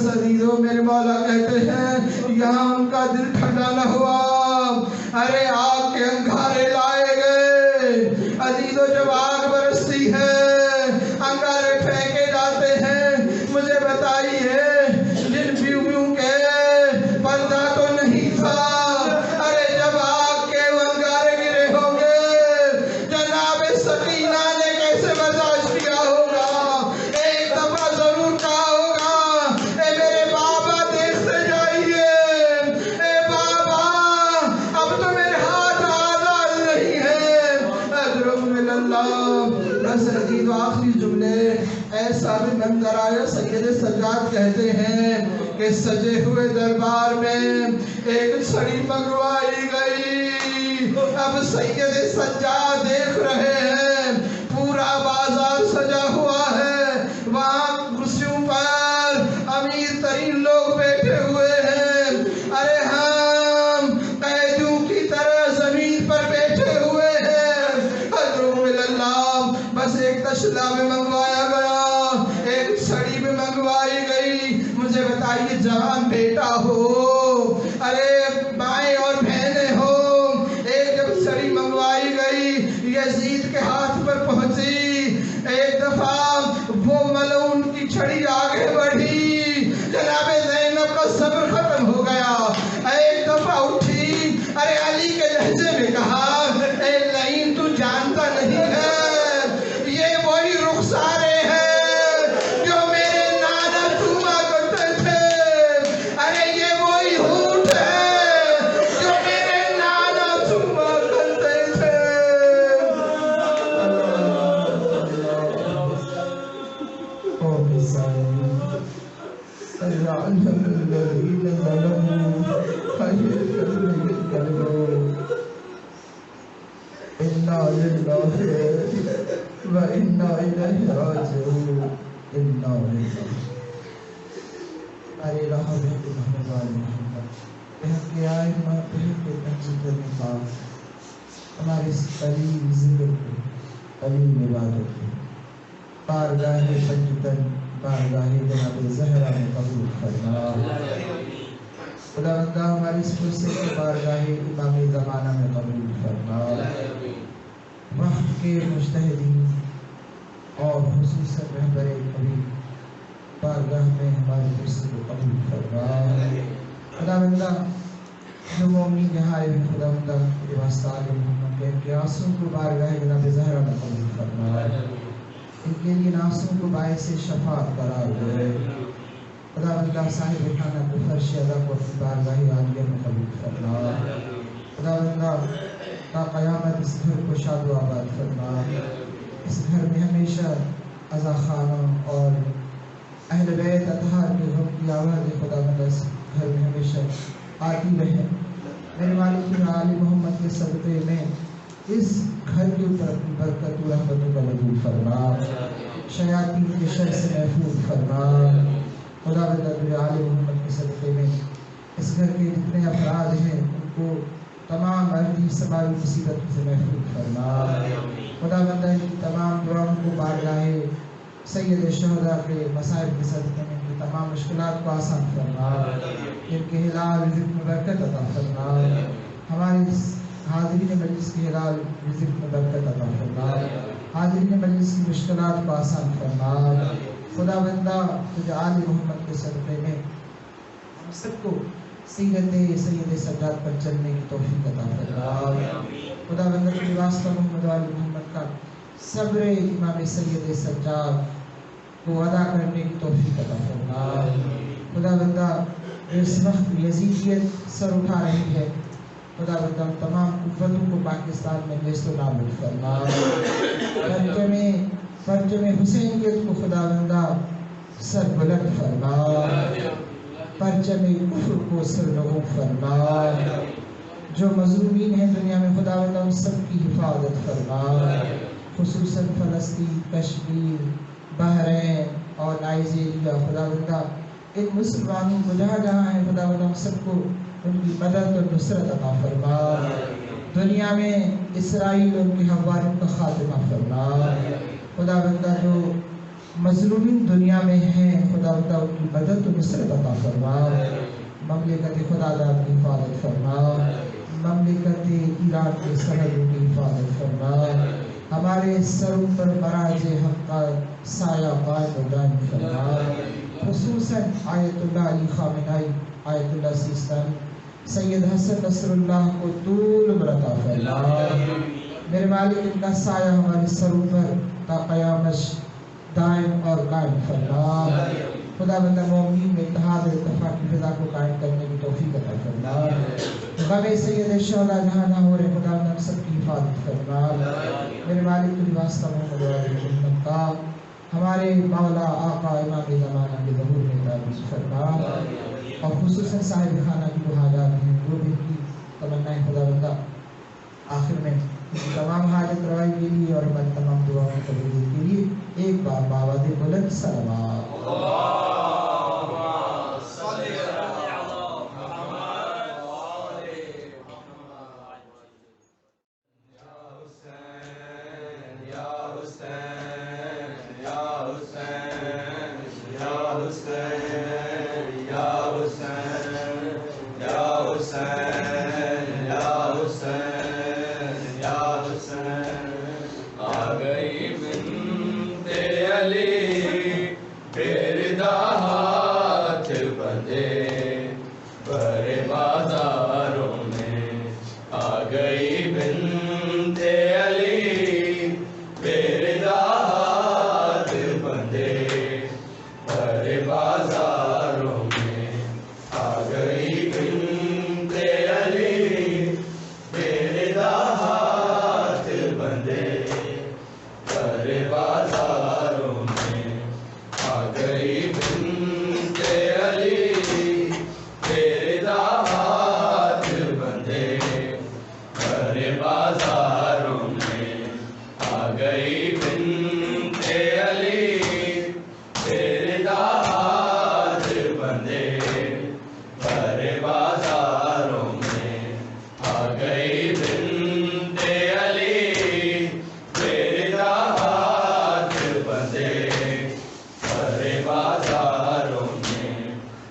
بس عزیزوں میرے مولا کہتے ہیں یہاں ان کا دل ٹھنڈا نہ ہوا، ارے آگ کے انگارے لائے گئے۔ عزیزوں جب آگ برستی ہے انگارے پھینکے جاتے ہیں۔ مجھے بتائیے جن بیویوں کے پردہ تو نہیں تھا، ارے جب آگ کے انگارے گرے ہوں گے جناب سکینہ نے کیسے برداشت کیا ہوگا؟ ایک دفعہ ضرور کہا ہوگا اے میرے بابا دیکھتے جائیے، اے بابا اب تو میرے ہاتھ آزاد نہیں ہے، اجرم من اللہ۔ بس عزیز و آخری جملے ایسا بھی منظر آیا، سید سجاد کہتے ہیں کہ سجے ہوئے دربار میں ایک چھڑی منگوائی گئی۔ اب سید سجاد دیکھ رہے ہیں پورا بازار سجا ہوا ہے، وہاں کرسیوں پر امیر ترین لوگ بیٹھے ہوئے ہیں، ارے ہم قیدیوں کی طرح زمین پر بیٹھے ہوئے ہیں، حضرت اللہ۔ بس ایک تشلا میں منگوایا گیا، ایک چھڑی میں منگوائی گئی۔ مجھے بتائیے جوان بیٹا ہو، ارے بھائی اور بہنیں ہو، ایک جب چھڑی منگوائی گئی یزید کے ہاتھ پر پہنچی، ایک دفعہ وہ ملعون کی چھڑی آگے بڑھی، جناب زینب کا صبر ختم ہو گیا، ایک دفعہ اٹھی، ارے علی کے لہجے میں کہا اے لعین تو جانتا نہیں ہے یہ وہی رخسارے ہیں جو میرے نانا چوما کرتے تھے، ارے یہ وہی ہونٹ ہے جو میرے نانا چوما کرتے تھے۔ ہمارے اس قلیل ذکر کو، قلیل عبادت کو بارگاہ پنجتن، بارگاہ جناب زہرا میں قبول فرما۔ خدا بندہ ہماری اس فرصت کو بارگاہ امام زمانہ میں قبول فرما۔ وقت کے مجتہدین اور خصوصاً رہبر کبھی بارگاہ میں ہماری فرصت کو قبول فرما۔ خدا بندہ جو مومنین جہاں آئے ہیں، خدا بندہ کے واسطہ آل محمد ان کے آنسوں کو بارگاہ جناب زہرا میں قبول فرما، ان کے لیے آنسوں کو باعث شفاعت قرار دے۔ خدا بندہ صاحب خانہ کو فرش ادا کو اپنی بارگاہ عالیہ میں قبول فرما۔ خدا بندہ تا قیامت اس گھر کو شاد و آباد فرما، اس گھر میں ہمیشہ عزا خانوں اور اہل بیت اطہار کے غم کی آواز خدا بندہ اس گھر میں ہمیشہ آتی رہے۔ میرے مالک کی آل محمد کے صدقے میں اس گھر کے اوپر اپنی برکت و رحمتوں کا نزول فرما، شیاطین کے شر سے محفوظ فرما۔ خدا بندہ تجھے آل محمد کے صدقے میں اس گھر کے جتنے افراد ہیں ان کو تمام ارضی سماوی مصیبت سے محفوظ فرما۔ خدا بندہ ان کی تمام دعاؤں کو بارگاہ سید شہداء کے مصائب کے صدقے میں ان کی تمام مشکلات کو آسان فرما، ان کے حلال رزق میں برکت عطا فرما، ہماری حاضرین مجلس کے حلال رزق میں برکت عطا فرما، حاضرین مجلس کی مشکلات کو آسان فرما۔ خدا بندہ تجھے آل محمد کے صدقے میں ہم سب کو سیرت سید سجاد پر چلنے کی توفیق عطا فرما۔ خدا بندہ تجھے واسطہ محمد و آل محمد کا صبر امام سید سجاد کو ادا کرنے کی توفیق عطا فرما۔ خدا بندہ اس وقت یزیدیت سر اٹھا رہی ہے، خدا بندہ تمام قوتوں کو پاکستان میں نیست و نابود فرما۔ پرچم حسینیت کو خدا بندہ سر بلند فرما، پرچم کفر کو سرنگوں فرما، جو مظلومین ہیں دنیا میں خدا بندہ ان سب کی حفاظت فرما، خصوصاً فلسطین، کشمیر، بحرین اور نائجیریا، خدا بندہ ان مسلمانوں کو جہاں جہاں ہیں خدا بندہ ہم سب کو ان کی مدد اور نصرت عطا فرما، دنیا میں اسرائیل اور ان کے حواروں کا خاتمہ فرما۔ خدا بندہ جو مظلومین دنیا میں ہیں، خدا ان کی مدد و نصرت عطا فرما، مملکت خدا داد کی حفاظت فرما، مملکت ایران کے سرحدوں کی حفاظت فرما، ہمارے سروں پر براج حق کا سایہ قائم و دائم فرما، خصوصاً آیت اللہ علی خامنائی، آیت اللہ سیستانی، سید حسن نصر اللہ کو طول عمر عطا فرما، میرے مالک ان کا سایہ ہمارے سروں پر تا قیامت دائم اور قائم فرما، خدا بندہ مومنین میں اتحاد و اتفاق کی فضا کو قائم کرنے کی توفیق عطا فرما، غم سید شہداء جہاں نہ ہو رہے خدا بندہ سب کی حفاظت فرما، میرے مالک تجھ واسطہ محمد وآلہ کا ہمارے مولا آقا امام زمانہ کے ظہور میں تعریف فرما، اور خصوصاً صاحب خانہ کی جو حاجات ہیں وہ بھی کی تمنائیں خدا بندہ آخر میں تمام حاجت روائی کے لیے اور ہماری تمام دعاؤں قبول کے لیے ایک بار باواد بلند صلوات۔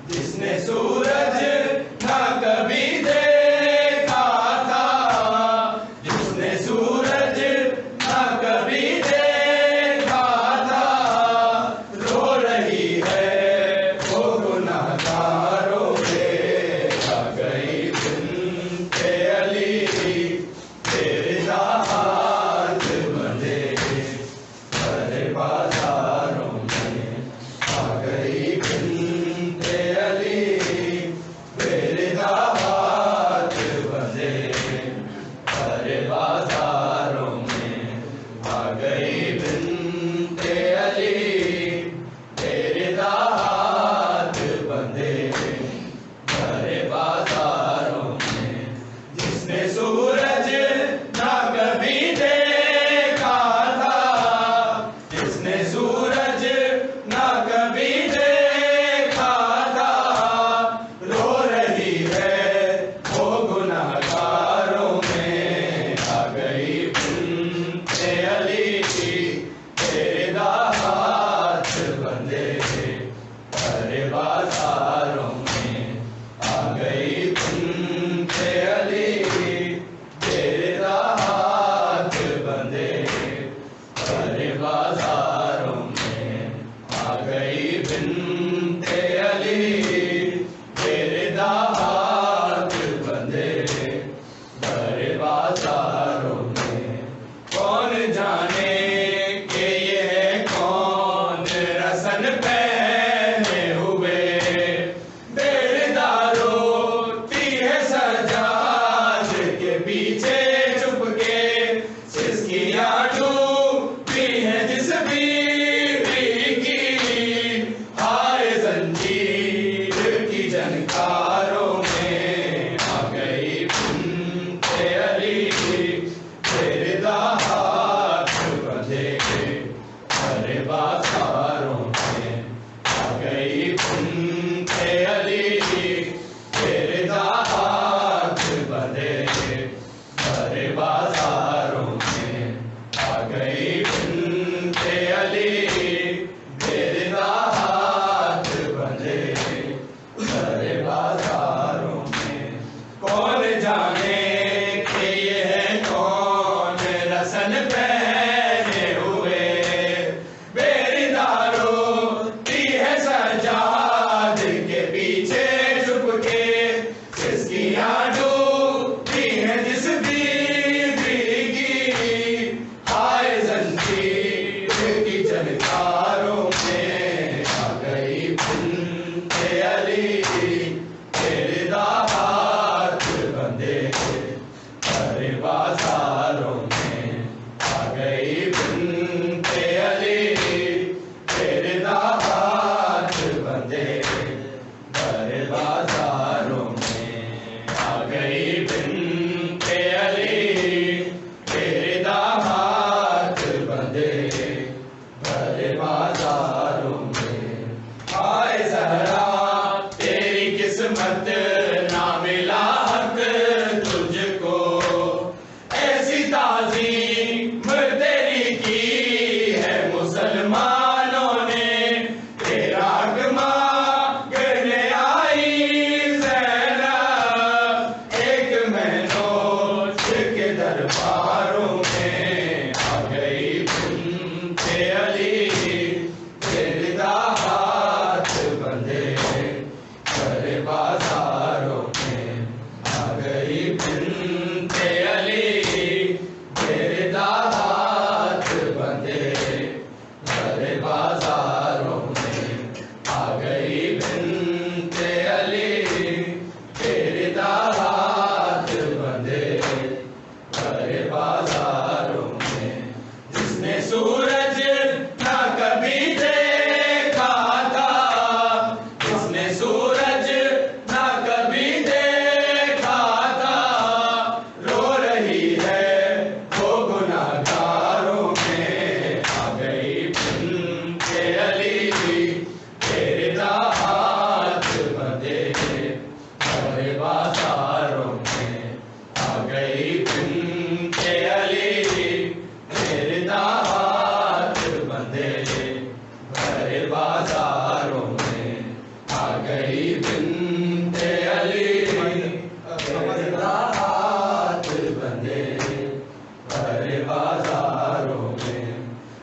جس نے سورج نہ کبھی دیکھا بازاروں میں آ گئی بنت علی تیرے ہاتھ بندھے ہر بازاروں میں آ گئی بنت علی تیرے ہاتھ بندھے ہر بازاروں میں آ گئی بنت علی تیرے ہاتھ بندھے ہر بازاروں میں آئے زہرا تیری قسمت نہ ملا حق تجھ کو ایسی تعظیم تیری کی ہے مسلمانوں نے تیرا مانگنے آئی زینب ایک مہنوش کے درباروں میں آ گئی بنت علی تیرے ہاتھ بندھے ہر بازاروں میں آ گئی بنت علی تیرے ہاتھ بندھے ہر بازاروں میں آ گئی بنت علی تیرے ہاتھ بندھے ہر بازاروں میں جس نے سورج نہ کبھی دیکھا تھا جس نے سورج نہ کبھی دیکھا تھا رو رہی ہے وہ گناہگاروں میں آ گئی بنت علی تیرے ہاتھ بندھے ہر بازاروں میں آ گئی بنت علی تیرے ہاتھ بندھے ہر بازاروں میں آ گئی بنت علی تیرے ہاتھ بندھے ہر بازاروں میں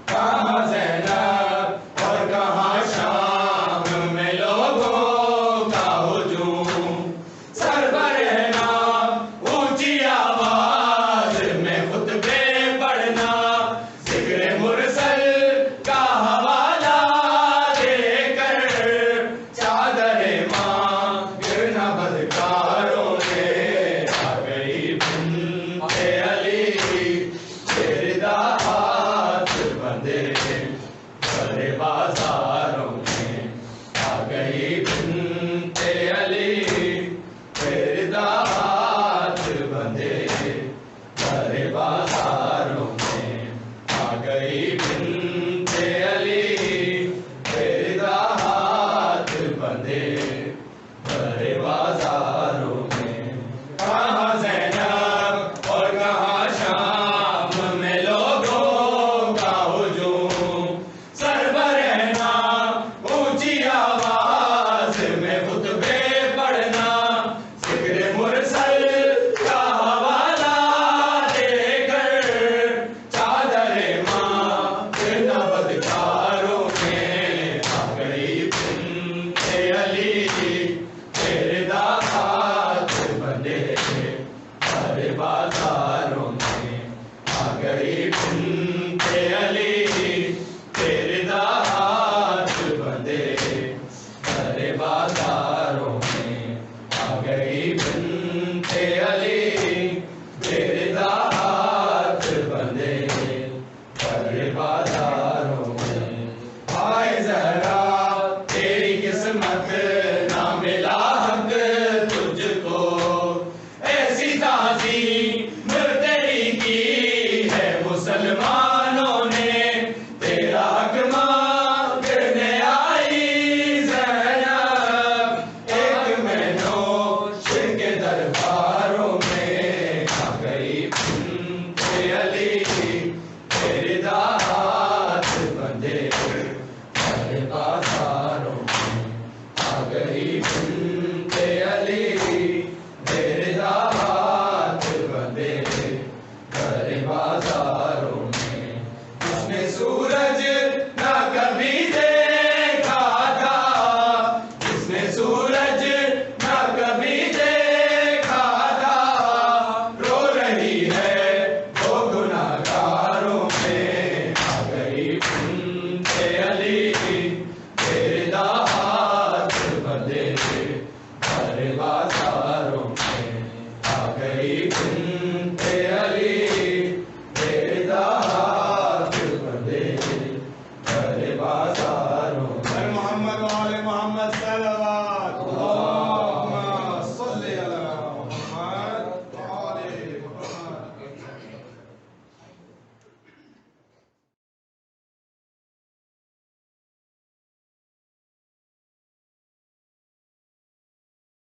کہاں زینب اور کہاں شام میں لوگوں کا ہجوم سربراہ اونچی آواز میں خطبے پڑھنا ذکر مرسل کا حوالہ دے کر چادر مانگنا بدکاروں نے آ گئی بنت علی تیرے ہاتھ بندھے ہر بازاروں میں آ گئی بنت علی تیرے ہاتھ بندھے ہر بازاروں میں آ گئی بنت علی تیرے ہاتھ بندھے ہر بازاروں میں کہاں زینب اور کہاں شام میں لوگوں کا ہجوم سربراہ اونچی آواز میں خطبے پڑھنا ذکر مرسل کا حوالہ دے کر چادر مانگنا بدکاروں میں آ گئی بنت علی تیرے ہاتھ بندھے ہر بازاروں میں آ گئی بنت علی تیرے ہاتھ بندھے ہر بازاروں میں آ گئی بنت علی تیرے ہاتھ بندھے ہر بازار